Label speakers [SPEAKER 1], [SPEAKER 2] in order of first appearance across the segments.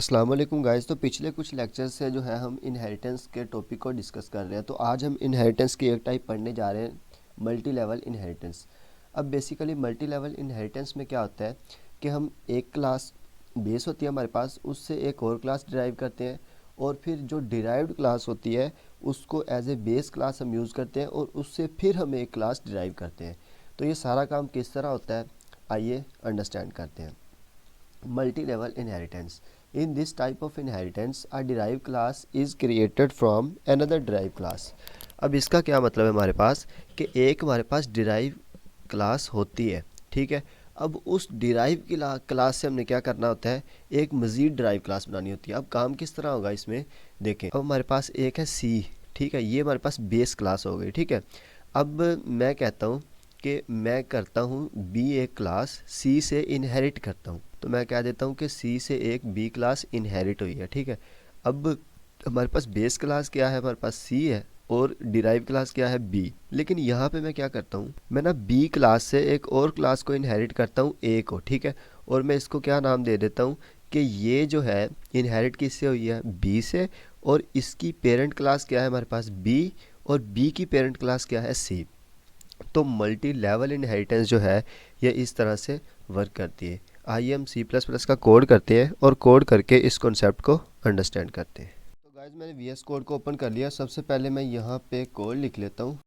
[SPEAKER 1] अस्सलाम वालेकुम गाइस। तो पिछले कुछ लेक्चर से जो है हम इनहेरिटेंस के टॉपिक को डिस्कस कर रहे हैं। तो आज हम इनहेरिटेंस की एक टाइप पढ़ने जा रहे हैं, मल्टी लेवल इनहेरिटेंस। अब बेसिकली मल्टी लेवल इनहेरिटेंस में क्या होता है कि हम एक क्लास बेस होती है हमारे पास, उससे एक और क्लास डिराइव करते हैं और फिर जो डिराइव्ड क्लास होती है उसको एज ए बेस क्लास हम यूज़ करते हैं और उससे फिर हम एक क्लास डिराइव करते हैं। तो ये सारा काम किस तरह होता है, आइए अंडरस्टैंड करते हैं। Multi-level inheritance. In this type of inheritance, a derived class is created from another derived class. अब इसका क्या मतलब है हमारे पास कि एक हमारे पास डिराइव क्लास होती है, ठीक है। अब उस डिराइव क्लास से हमने क्या करना होता है, एक मज़ीद डिराइव क्लास बनानी होती है। अब काम किस तरह होगा इसमें देखें। अब हमारे पास एक है सी, ठीक है, ये हमारे पास बेस क्लास हो गई, ठीक है। अब मैं कहता हूँ कि मैं करता हूँ बी एक क्लास सी से इनहेरिट करता हूँ, तो मैं कह देता हूँ कि सी से एक बी क्लास इनहेरिट हुई है, ठीक है। अब हमारे पास बेस क्लास क्या है, हमारे पास सी है और डिराइव क्लास क्या है बी। लेकिन यहाँ पे मैं क्या करता हूँ, मैं ना बी क्लास से एक और क्लास को इनहेरिट करता हूँ ए को, ठीक है। और मैं इसको क्या नाम दे देता हूँ कि ये जो है इनहेरिट किससे हुई है, बी से, और इसकी पेरेंट क्लास क्या है हमारे पास बी, और बी की पेरेंट क्लास क्या है सी। तो मल्टी लेवल इनहेरिटेंस जो है ये इस तरह से वर्क करती है। आइए हम सी प्लस प्लस का कोड करते हैं और कोड करके इस कॉन्सेप्ट को अंडरस्टैंड करते हैं। तो गाइज मैंने वी एस कोड को ओपन कर लिया। सबसे पहले मैं यहाँ पे कोड लिख लेता हूँ।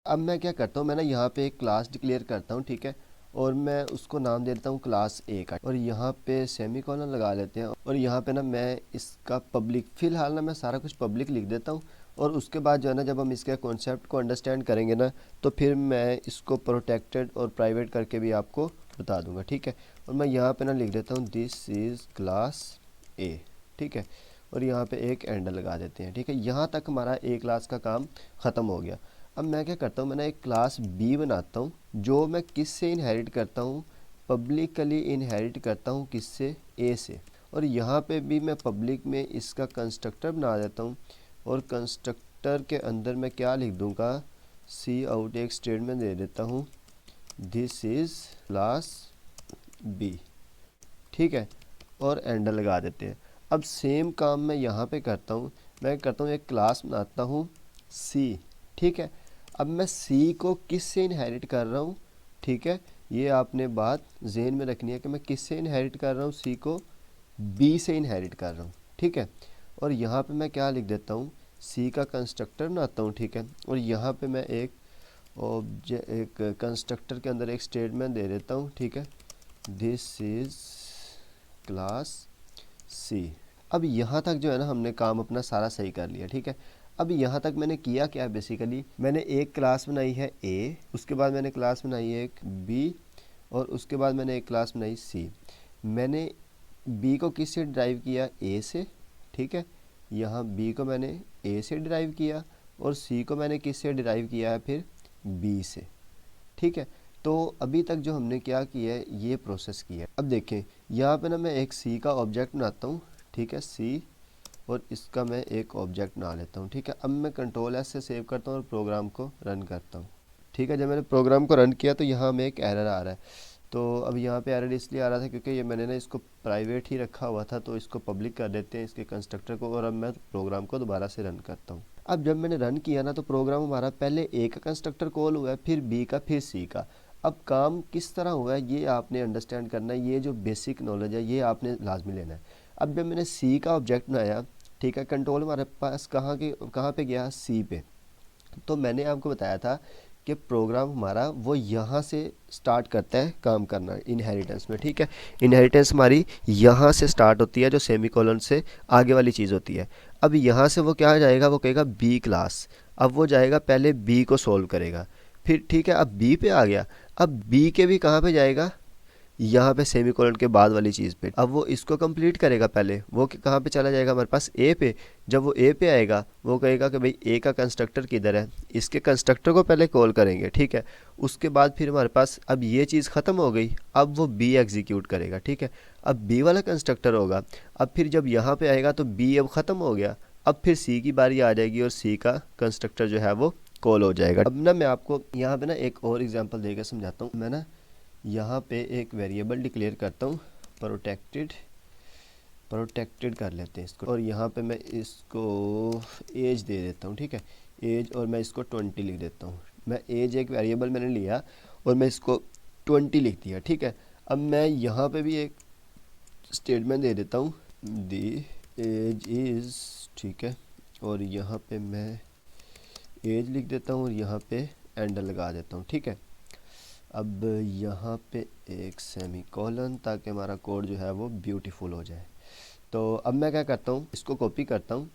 [SPEAKER 1] अब मैं क्या करता हूँ, मैं ना यहाँ पे एक क्लास डिक्लेयर करता हूँ, ठीक है, और मैं उसको नाम दे देता हूँ क्लास ए का, और यहाँ पे सेमी कॉलन लगा लेते हैं। और यहाँ पे ना मैं इसका पब्लिक, फ़िलहाल ना मैं सारा कुछ पब्लिक लिख देता हूँ। और उसके बाद जो है ना, जब हम इसके कॉन्सेप्ट को अंडरस्टैंड करेंगे ना, तो फिर मैं इसको प्रोटेक्टेड और प्राइवेट करके भी आपको बता दूंगा, ठीक है। और मैं यहाँ पे ना लिख देता हूँ दिस इज़ क्लास ए, ठीक है, और यहाँ पे एक एंड लगा देते हैं, ठीक है। यहाँ तक हमारा ए क्लास का काम ख़त्म हो गया। अब मैं क्या करता हूँ, मैं ना एक क्लास बी बनाता हूँ, जो मैं किस से इनहेरिट करता हूँ, पब्लिकली इनहेरिट करता हूँ, किससे, ए से। और यहाँ पे भी मैं पब्लिक में इसका कंस्ट्रक्टर बना देता हूँ, और कंस्ट्रक्टर के अंदर मैं क्या लिख दूँगा, सी आउट एक स्टेटमेंट दे देता हूँ, दिस इज़ क्लास बी, ठीक है, और एंड लगा देते हैं। अब सेम काम मैं यहाँ पे करता हूँ, मैं करता हूँ एक क्लास बनाता हूँ सी, ठीक है। अब मैं सी को किस से इनहेरिट कर रहा हूँ, ठीक है, ये आपने बात जहन में रखनी है कि मैं किस से इनहेरिट कर रहा हूँ, सी को बी से इनहेरिट कर रहा हूँ, ठीक है। और यहाँ पे मैं क्या लिख देता हूँ, सी का कंस्ट्रक्टर बनाता हूँ, ठीक है। और यहाँ पे मैं एक कंस्ट्रक्टर के अंदर एक स्टेटमेंट दे देता हूँ, ठीक है, दिस इज़ क्लास सी। अब यहाँ तक जो है ना हमने काम अपना सारा सही कर लिया, ठीक है। अब यहाँ तक मैंने किया क्या है, बेसिकली मैंने एक क्लास बनाई है ए, उसके बाद मैंने क्लास बनाई है एक बी, और उसके बाद मैंने एक क्लास बनाई सी। मैंने बी को किस से ड्राइव किया, ए से, ठीक है। यहाँ बी को मैंने ए से ड्राइव किया, और सी को मैंने किस से ड्राइव किया है, फिर बी से, ठीक है। तो अभी तक जो हमने क्या किया है, ये प्रोसेस किया है। अब देखें यहाँ पे ना मैं एक सी का ऑब्जेक्ट बनाता हूँ, ठीक है, सी, और इसका मैं एक ऑब्जेक्ट बना लेता हूँ, ठीक है। अब मैं कंट्रोल एस से सेव करता हूँ और प्रोग्राम को रन करता हूँ, ठीक है। जब मैंने प्रोग्राम को रन किया तो यहाँ में एक एरर आ रहा है। तो अब यहाँ पे एरर इसलिए आ रहा था क्योंकि ये मैंने ना इसको प्राइवेट ही रखा हुआ था, तो इसको पब्लिक कर देते हैं इसके कंस्ट्रक्टर को। और अब मैं प्रोग्राम को दोबारा से रन करता हूँ। अब जब मैंने रन किया ना, तो प्रोग्राम हमारा पहले ए का कंस्ट्रक्टर कॉल हुआ है, फिर बी का, फिर सी का। अब काम किस तरह हुआ है ये आपने अंडरस्टैंड करना है, ये जो बेसिक नॉलेज है ये आपने लाजमी लेना है। अब जब मैंने सी का ऑब्जेक्ट बनाया, ठीक है, कंट्रोल हमारे पास कहाँ पे गया, सी पे। तो मैंने आपको बताया था कि प्रोग्राम हमारा वो यहाँ से स्टार्ट करता है काम करना इनहेरिटेंस में, ठीक है। इनहेरिटेंस हमारी यहाँ से स्टार्ट होती है, जो सेमीकोलन से आगे वाली चीज़ होती है। अब यहाँ से वो क्या जाएगा, वो कहेगा बी क्लास। अब वो जाएगा पहले बी को सोल्व करेगा, फिर ठीक है, अब बी पे आ गया। अब बी के भी कहाँ पे जाएगा, यहाँ पे सेमीकोलन के बाद वाली चीज़ पे। अब वो इसको कंप्लीट करेगा, पहले वो कहाँ पे चला जाएगा, हमारे पास ए पे। जब वो ए पे आएगा, वो कहेगा कि भाई ए का कंस्ट्रक्टर किधर है, इसके कंस्ट्रक्टर को पहले कॉल करेंगे, ठीक है। उसके बाद फिर हमारे पास अब ये चीज़ ख़त्म हो गई, अब वो बी एग्जीक्यूट करेगा, ठीक है। अब बी वाला कंस्ट्रक्टर होगा। अब फिर जब यहाँ पे आएगा तो बी अब ख़त्म हो गया, अब फिर सी की बारी आ जाएगी और सी का कंस्ट्रक्टर जो है वो कॉल हो जाएगा। अब ना मैं आपको यहाँ पे ना एक और एग्जांपल देकर समझाता हूँ। मैं ना यहाँ पे एक वेरिएबल डिक्लेयर करता हूँ, प्रोटेक्टेड प्रोटेक्टेड कर लेते हैं इसको, और यहाँ पे मैं इसको एज दे देता हूँ, ठीक है, एज, और मैं इसको 20 लिख देता हूँ। मैं एज एक वेरिएबल मैंने लिया और मैं इसको 20 लिख दिया, ठीक है। अब मैं यहाँ पे भी एक स्टेटमेंट दे देता हूँ, दी एज इज़, ठीक है, और यहाँ पे मैं एज लिख देता हूँ और यहाँ पे एंड लगा देता हूँ, ठीक है। अब यहाँ पे एक सेमी कॉलन, ताकि हमारा कोड जो है वो ब्यूटीफुल हो जाए। तो अब मैं क्या करता हूँ, इसको कॉपी करता हूँ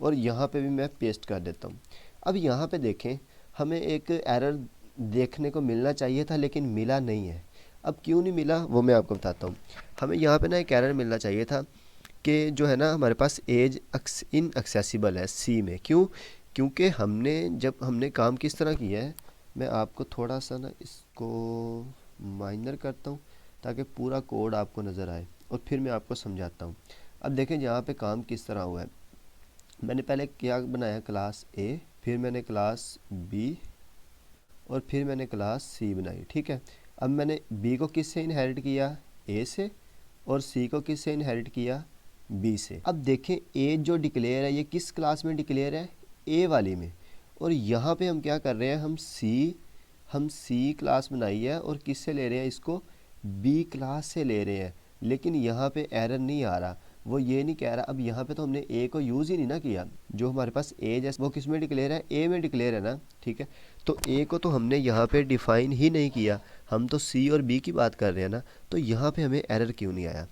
[SPEAKER 1] और यहाँ पे भी मैं पेस्ट कर देता हूँ। अब यहाँ पे देखें, हमें एक एरर देखने को मिलना चाहिए था लेकिन मिला नहीं है। अब क्यों नहीं मिला वो मैं आपको बताता हूँ। हमें यहाँ पे ना एक एरर मिलना चाहिए था कि जो है ना हमारे पास एज इनएक्सेसिबल है सी में। क्यों? क्योंकि जब हमने काम किस तरह किया है, मैं आपको थोड़ा सा ना इसको माइनर करता हूँ ताकि पूरा कोड आपको नज़र आए और फिर मैं आपको समझाता हूँ। अब देखें यहाँ पे काम किस तरह हुआ है। मैंने पहले क्या बनाया, क्लास ए, फिर मैंने क्लास बी और फिर मैंने क्लास सी बनाई, ठीक है। अब मैंने बी को किससे इनहेरिट किया, ए से, और सी को किससे इनहेरिट किया, बी से। अब देखें ए जो डिक्लेयर है ये किस क्लास में डिक्लेयर है, ए वाली में। और यहाँ पे हम क्या कर रहे हैं, हम सी क्लास बनाई है और किससे ले रहे हैं, इसको बी क्लास से ले रहे हैं। लेकिन यहाँ पे एरर नहीं आ रहा, वो ये नहीं कह रहा। अब यहाँ पे तो हमने ए को यूज़ ही नहीं ना किया। जो हमारे पास ए जैसे वो किस में डिक्लेयर है, ए में डिक्लेयर है ना, ठीक है। तो ए को तो हमने यहाँ पे डिफ़ाइन ही नहीं किया, हम तो सी और बी की बात कर रहे हैं ना। तो यहाँ पे हमें एरर क्यों नहीं आया,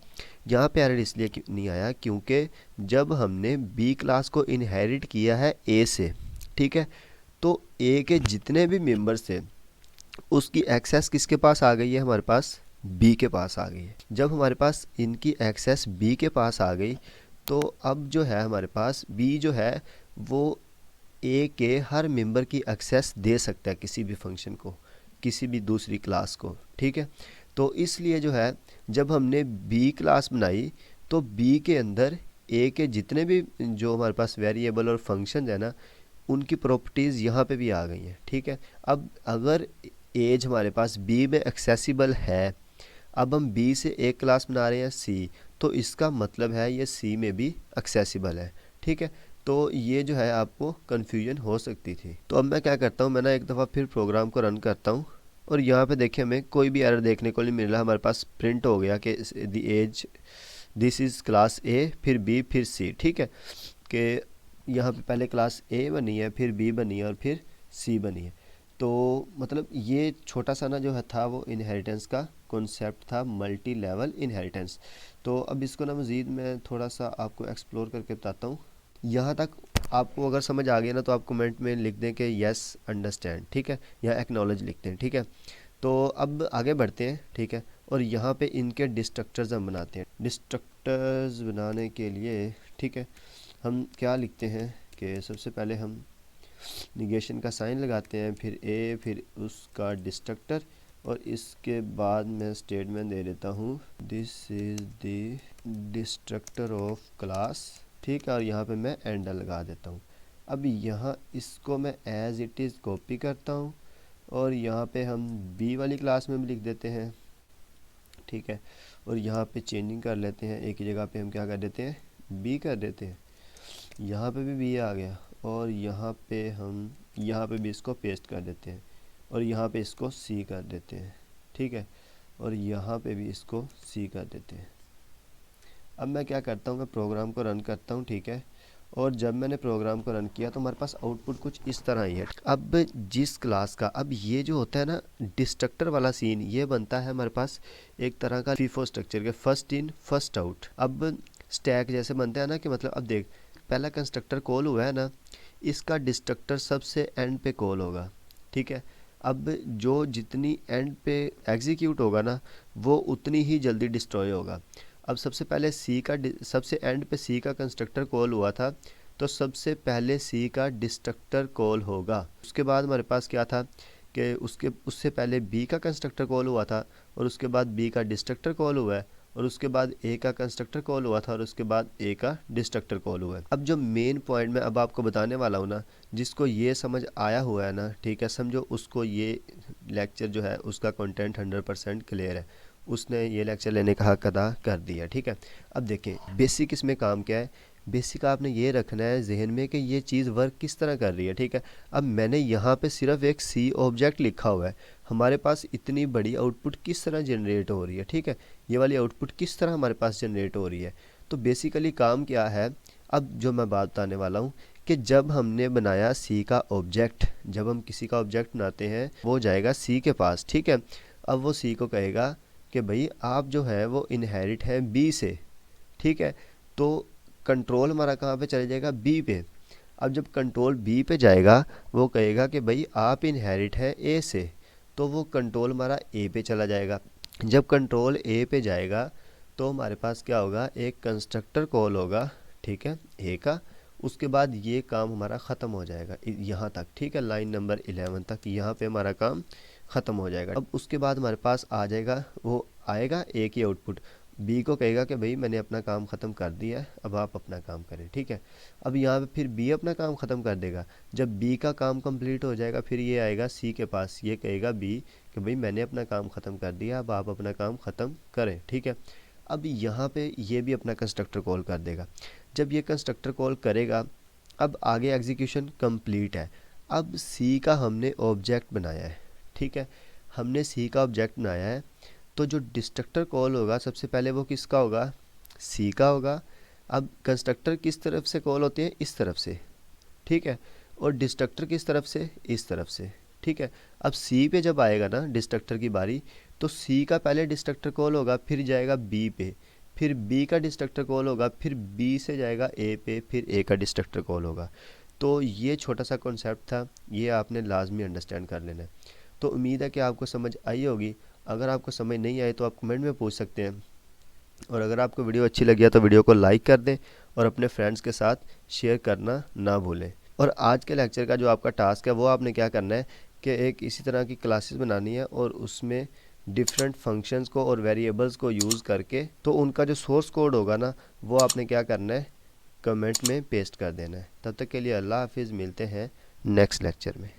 [SPEAKER 1] यहाँ पे एरर इसलिए नहीं आया क्योंकि जब हमने बी क्लास को इनहेरिट किया है ए से, ठीक है, तो ए के जितने भी मेंबर्स थे उसकी एक्सेस किसके पास आ गई है, हमारे पास बी के पास आ गई है। जब हमारे पास इनकी एक्सेस बी के पास आ गई तो अब जो है हमारे पास बी जो है वो ए के हर मेंबर की एक्सेस दे सकता है, किसी भी फंक्शन को, किसी भी दूसरी क्लास को, ठीक है। तो इसलिए जो है जब हमने बी क्लास बनाई तो बी के अंदर ए के जितने भी जो हमारे पास वेरिएबल और फंक्शन है ना, उनकी प्रॉपर्टीज़ यहाँ पे भी आ गई हैं, ठीक है। अब अगर एज हमारे पास बी में एक्सेसिबल है, अब हम बी से एक क्लास बना रहे हैं सी, तो इसका मतलब है ये सी में भी एक्सेसिबल है, ठीक है। तो ये जो है आपको कन्फ्यूजन हो सकती थी। तो अब मैं क्या करता हूँ, मैं ना एक दफ़ा फिर प्रोग्राम को रन करता हूँ और यहाँ पे देखिए हमें कोई भी एरर देखने को नहीं मिल रहा। हमारे पास प्रिंट हो गया कि the as this is class A, फिर बी, फिर सी, ठीक है। कि यहाँ पे पहले क्लास ए बनी है, फिर बी बनी है और फिर सी बनी है। तो मतलब ये छोटा सा ना जो है था वो इनहेरिटेंस का कॉन्सेप्ट था, मल्टी लेवल इनहेरिटेंस। तो अब इसको ना मज़ीद मैं थोड़ा सा आपको एक्सप्लोर करके बताता हूँ। यहाँ तक आपको अगर समझ आ गया ना तो आप कमेंट में लिख दें कि यस अंडरस्टैंड, ठीक है, या एक्नॉलेज लिखते हैं, ठीक है। तो अब आगे बढ़ते हैं, ठीक है। और यहाँ पे इनके डिस्ट्रक्टर्स हम बनाते हैं। डिस्ट्रक्टर्स बनाने के लिए, ठीक है, हम क्या लिखते हैं कि सबसे पहले हम निगेशन का साइन लगाते हैं, फिर ए, फिर उसका डिस्ट्रक्टर, और इसके बाद मैं स्टेटमेंट दे देता हूँ this is the destructor of class, ठीक है, और यहाँ पे मैं एंड लगा देता हूँ। अब यहाँ इसको मैं एज इट इज़ कॉपी करता हूँ और यहाँ पे हम बी वाली क्लास में भी लिख देते हैं, ठीक है। और यहाँ पे चेंजिंग कर लेते हैं, एक ही जगह पे हम क्या कर देते हैं, बी कर देते हैं। यहाँ पे भी बी आ गया और यहाँ पे भी इसको पेस्ट कर देते हैं और यहाँ पे इसको सी कर देते हैं, ठीक है, और यहाँ पे भी इसको सी कर देते हैं। अब मैं क्या करता हूँ, मैं प्रोग्राम को रन करता हूँ, ठीक है। और जब मैंने प्रोग्राम को रन किया तो हमारे पास आउटपुट कुछ इस तरह ही है। अब जिस क्लास का, अब ये जो होता है ना डिस्ट्रक्टर वाला सीन, ये बनता है हमारे पास एक तरह का फीफो स्ट्रक्चर के, फर्स्ट इन फर्स्ट आउट। अब स्टैक जैसे बनते हैं ना, कि मतलब अब देख पहला कंस्ट्रक्टर कॉल हुआ है ना, इसका डिस्ट्रक्टर सबसे एंड पे कॉल होगा, ठीक है। अब जो जितनी एंड पे एग्जीक्यूट होगा ना वो उतनी ही जल्दी डिस्ट्रॉय होगा। अब सबसे पहले सबसे एंड पे सी का कंस्ट्रक्टर कॉल हुआ था, तो सबसे पहले सी का डिस्ट्रक्टर कॉल होगा। उसके बाद हमारे पास क्या था कि उससे पहले बी का कंस्ट्रक्टर कॉल हुआ था और उसके बाद बी का डिस्ट्रक्टर कॉल हुआ है और उसके बाद ए का कंस्ट्रक्टर कॉल हुआ था और उसके बाद ए का डिस्ट्रक्टर कॉल हुआ है। अब जो मेन पॉइंट मैं अब आपको बताने वाला हूँ ना, जिसको ये समझ आया हुआ है ना, ठीक है, समझो उसको ये लेक्चर जो है उसका कंटेंट 100% क्लियर है। उसने ये लेक्चर लेने का हक अदा कर दिया। ठीक है, अब देखें बेसिक इसमें काम क्या है। बेसिक आपने ये रखना है जहन में कि ये चीज़ वर्क किस तरह कर रही है। ठीक है, अब मैंने यहाँ पे सिर्फ एक सी ऑब्जेक्ट लिखा हुआ है, हमारे पास इतनी बड़ी आउटपुट किस तरह जनरेट हो रही है। ठीक है, ये वाली आउटपुट किस तरह हमारे पास जनरेट हो रही है। तो बेसिकली काम क्या है, अब जो मैं बात बताने वाला हूँ कि जब हमने बनाया सी का ऑब्जेक्ट, जब हम किसी का ऑब्जेक्ट बनाते हैं वो जाएगा सी के पास। ठीक है, अब वो सी को कहेगा कि भाई आप जो है वो इनहेरिट है बी से। ठीक है, तो कंट्रोल हमारा कहाँ पे चले जाएगा, बी पे। अब जब कंट्रोल बी पे जाएगा वो कहेगा कि भाई आप इनहेरिट है ए से, तो वो कंट्रोल हमारा ए पे चला जाएगा। जब कंट्रोल ए पे जाएगा तो हमारे पास क्या होगा, एक कंस्ट्रक्टर कॉल होगा। ठीक है, ए का, उसके बाद ये काम हमारा ख़त्म हो जाएगा यहाँ तक। ठीक है, लाइन नंबर 11 तक यहाँ पे हमारा काम ख़त्म हो जाएगा। अब उसके बाद हमारे पास आ जाएगा, वो आएगा ए की आउटपुट, बी को कहेगा कि भाई मैंने अपना काम ख़त्म कर दिया है, अब आप अपना काम करें। ठीक है, अब यहाँ पे फिर बी अपना काम ख़त्म कर देगा। जब बी का काम कंप्लीट हो जाएगा फिर ये आएगा सी के पास, ये कहेगा बी कि भाई मैंने अपना काम ख़त्म कर दिया, अब आप अपना काम ख़त्म करें। ठीक है, अब यहाँ पे ये भी अपना कंस्ट्रक्टर कॉल कर देगा। जब ये कंस्ट्रक्टर कॉल करेगा, अब आगे एग्जीक्यूशन कंप्लीट है। अब सी का हमने ऑब्जेक्ट बनाया है। ठीक है, हमने सी का ऑब्जेक्ट बनाया है, तो जो डिस्ट्रक्टर कॉल होगा सबसे पहले वो किसका होगा, सी का होगा। अब कंस्ट्रक्टर किस तरफ से कॉल होते हैं, इस तरफ से। ठीक है, और डिस्ट्रक्टर किस तरफ से, इस तरफ से। ठीक है, अब सी पे जब आएगा ना डिस्ट्रक्टर की बारी, तो सी का पहले डिस्ट्रक्टर कॉल होगा, फिर जाएगा बी पे, फिर बी का डिस्ट्रक्टर कॉल होगा, फिर बी से जाएगा ए पे, फिर ए का डिस्ट्रक्टर कॉल होगा। तो ये छोटा सा कॉन्सेप्ट था, ये आपने लाजमी अंडरस्टैंड कर लेना है। तो उम्मीद है कि आपको समझ आई होगी। अगर आपको समझ नहीं आई तो आप कमेंट में पूछ सकते हैं, और अगर आपको वीडियो अच्छी लगी है तो वीडियो को लाइक कर दें और अपने फ्रेंड्स के साथ शेयर करना ना भूलें। और आज के लेक्चर का जो आपका टास्क है वो आपने क्या करना है कि एक इसी तरह की क्लासेस बनानी है और उसमें डिफरेंट फंक्शंस को और वेरिएबल्स को यूज़ करके, तो उनका जो सोर्स कोड होगा ना वो आपने क्या करना है, कमेंट में पेस्ट कर देना है। तब तक के लिए अल्लाह हाफिज़, मिलते हैं नेक्स्ट लेक्चर में।